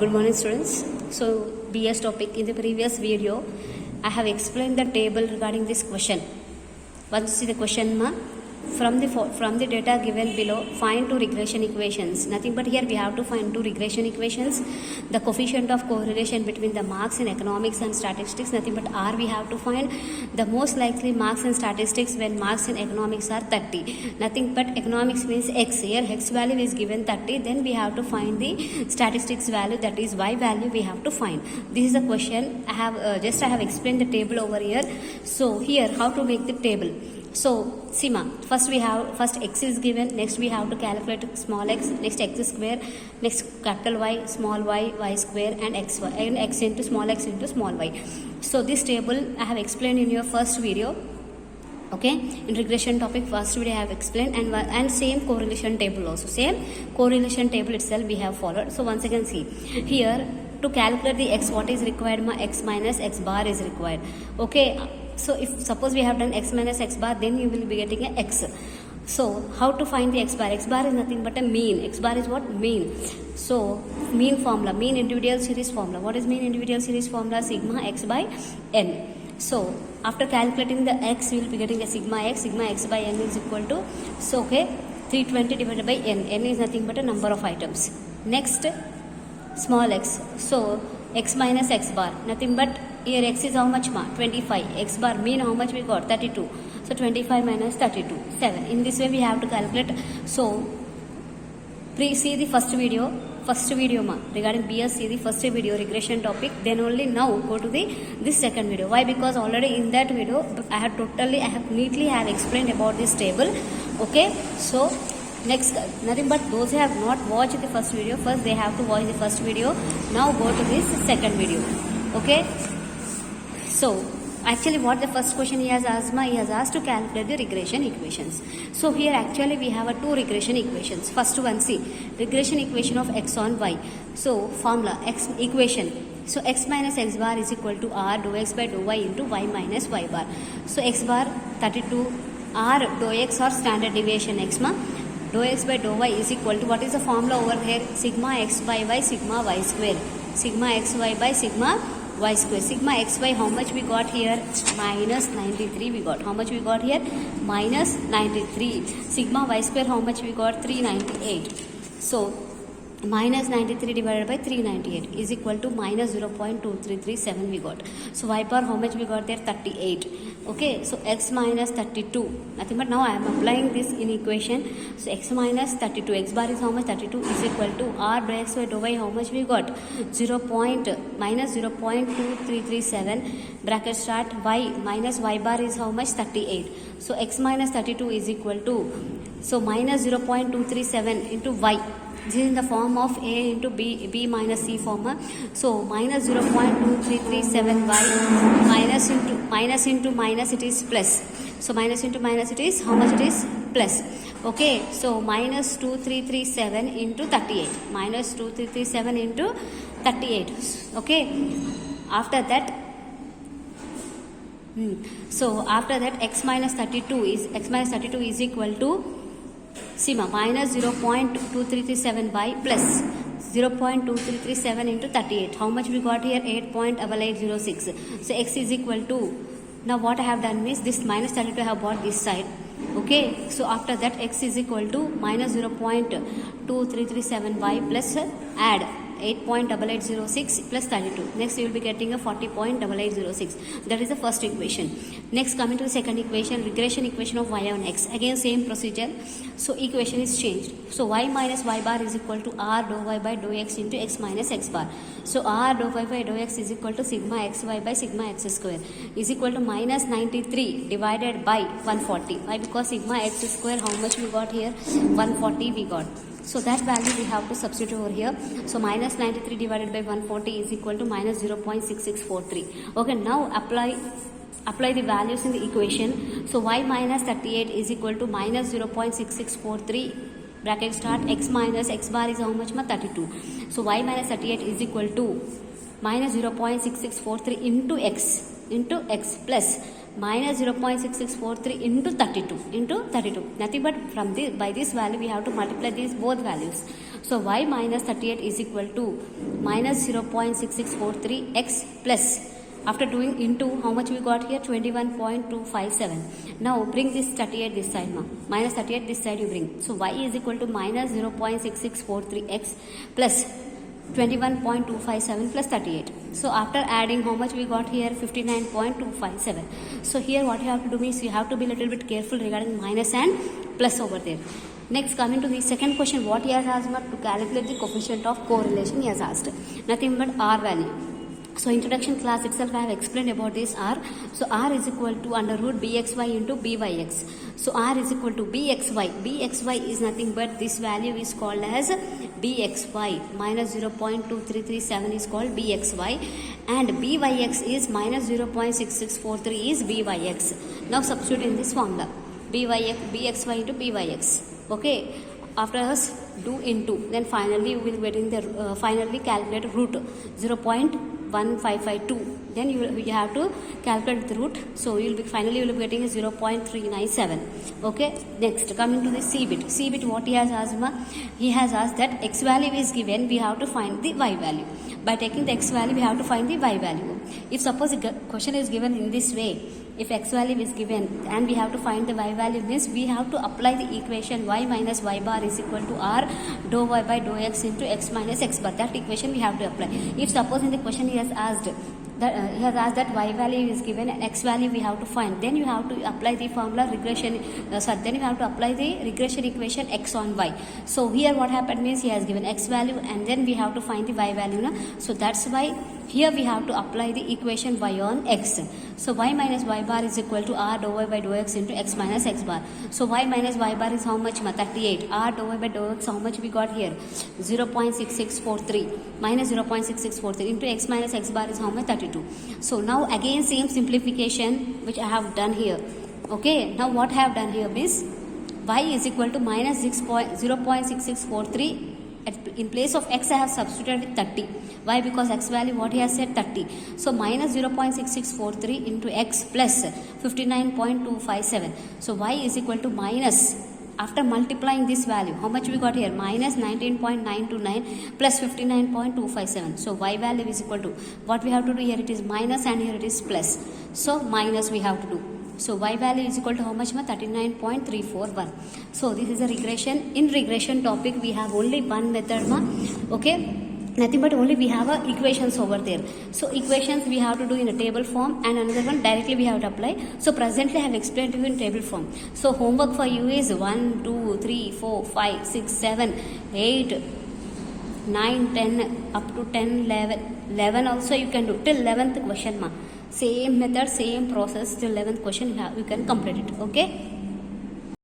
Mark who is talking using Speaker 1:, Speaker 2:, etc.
Speaker 1: Good morning, students. So, BS topic in the previous video, I have explained the table regarding this question. Once you see the question, from the data given below, find two regression equations. Nothing but here we have to find two regression equations. The coefficient of correlation between the marks in economics and statistics, nothing but R we have to find. The most likely marks in statistics when marks in economics are 30. Nothing but economics means X. Here X value is given 30. Then we have to find the statistics value, that is Y value we have to find. This is the question. I have explained the table over here. So here how to make the table. So, Sima, first X is given, next we have to calculate small x, next x square, next capital Y, small y, y square and x into small y. So, this table I have explained in your first video. Okay, in regression topic first video I have explained, and same correlation table also. Same correlation table itself we have followed. So, once again see, here to calculate the x, what is required? X minus x bar is required. Okay. So, if suppose we have done x minus x bar, then you will be getting a x. So, how to find the x bar? X bar is nothing but a mean. X bar is what? Mean. So, mean formula, mean individual series formula. What is mean individual series formula? Sigma x by n. So, after calculating the x, we will be getting a sigma x by n is equal to, so okay, 320 divided by n. N is nothing but a number of items. Next, small x. So, x minus x bar, nothing but here x is how much? 25. X bar mean how much we got? 32. So 25 minus 32, 7. In this way we have to calculate. So see the first video regarding BS, see the first video regression topic. Then only now go to this second video. Why? Because already in that video I have neatly explained about this table. Okay. So next, nothing but those who have not watched the first video, first they have to watch the first video. Now go to this second video. Okay. So, actually what the first question he has asked to calculate the regression equations. So, here actually we have two regression equations. First one, see, regression equation of x on y. So, formula, x equation. So, x minus x bar is equal to r dou x by dou y into y minus y bar. So, x bar 32, r dou x or standard deviation x dou x by dou y is equal to, what is the formula over here? Sigma x by y sigma y square. Sigma x y by sigma y square. Sigma xy, how much we got here? Minus 93 we got. How much we got here? Minus 93. Sigma y square, how much we got? 398. So, minus 93 divided by 398 is equal to minus 0.2337 we got. So, y bar, how much we got there? 38. Okay, so x minus 32. Nothing but now I am applying this in equation. So, x minus 32. X bar is how much? 32 is equal to r dou x by dou y, how much we got? Minus 0.2337 bracket start. Y minus y bar is how much? 38. So, x minus 32 is equal to, so minus 0.237 into y. This is in the form of A into B minus C form. So, minus 0.2337y minus into minus it is plus. So, minus into minus it is, how much it is? Plus. Okay. So, minus 2337 into 38. Minus 2337 into 38. Okay. After that, so after that x minus 32 is equal to, Sima, minus 0.2337 by plus 0.2337 into 38. How much we got here? 8.8806. So, x is equal to, now what I have done is this minus 32 I have brought this side. Okay. So, after that x is equal to minus 0.2337 by plus add 8.8806 plus 32. Next you will be getting a 40.8806. That is the first equation. Next, coming to the second equation, regression equation of y on x. Again same procedure. So equation is changed. So y minus y bar is equal to r dou y by dou x into x minus x bar. So r dou y by dou x is equal to sigma xy by sigma x square is equal to minus 93 divided by 140. Why? Because sigma x square, how much we got here? 140 we got. So that value we have to substitute over here. So minus 93 divided by 140 is equal to minus 0.6643. Okay, now apply the values in the equation. So y minus 38 is equal to minus 0.6643 bracket start. X minus x bar is how much? 32. So y minus 38 is equal to minus 0.6643 into x plus minus 0.6643 into 32, nothing but from this, by this value we have to multiply these both values. So y minus 38 is equal to minus 0.6643 x plus, after doing into, how much we got here, 21.257. Now bring this 38 this side, minus 38 this side you bring. So y is equal to minus 0.6643 x plus 21.257 plus 38. So after adding, how much we got here, 59.257. So here what you have to do is you have to be a little bit careful regarding minus and plus over there. Next, coming to the second question, what he has asked, to calculate the coefficient of correlation he has asked. Nothing but R value. So introduction class itself I have explained about this R. So R is equal to under root bxy into byx. So R is equal to bxy. Bxy is nothing but this value is called as bxy. Minus 0.2337 is called bxy. And byx is minus 0.6643 is byx. Now substitute in this formula. Bxy into byx. Okay. After us do into, then finally you will be getting the finally calculate root 0.1552. Then you have to calculate the root. So you will be finally you will be getting a 0.397. Okay. Next, coming to the C bit. C bit, what he has asked? He has asked that x value is given. We have to find the y value. By taking the x value, we have to find the y value. If suppose the question is given in this way, if x value is given and we have to find the y value, means we have to apply the equation y minus y bar is equal to r dou y by dou x into x minus x bar. That equation we have to apply. If suppose in the question he has asked that y value is given and x value we have to find, then you have to apply the formula regression. Then you have to apply the regression equation x on y. So here what happened means he has given x value and then we have to find the y value. So that's why here we have to apply the equation y on x. So y minus y bar is equal to r dou y by dou x into x minus x bar. So y minus y bar is how much? 38. R dou y by dou x, how much we got here? 0.6643 minus 0.6643 into x minus x bar is how much? 32. So now again same simplification which I have done here. Okay. Now what I have done here is y is equal to minus 0.6643. In place of x I have substituted with 30. Why? Because x value what he has said 30. So minus 0.6643 into x plus 59.257. So y is equal to minus, after multiplying this value, how much we got here? Minus 19.929 plus 59.257. So y value is equal to, what we have to do here, it is minus and here it is plus. So minus we have to do. So y value is equal to how much? 39.341. So this is a regression. In regression topic we have only one method. Okay. Nothing but only we have equations over there. So equations we have to do in a table form and another one directly we have to apply. So presently I have explained to you in table form. So homework for you is 1, 2, 3, 4, 5, 6, 7, 8, 9, 10 up to 10, 11 also you can do till 11th question. Same method, same process till 11th question you can complete it. Okay.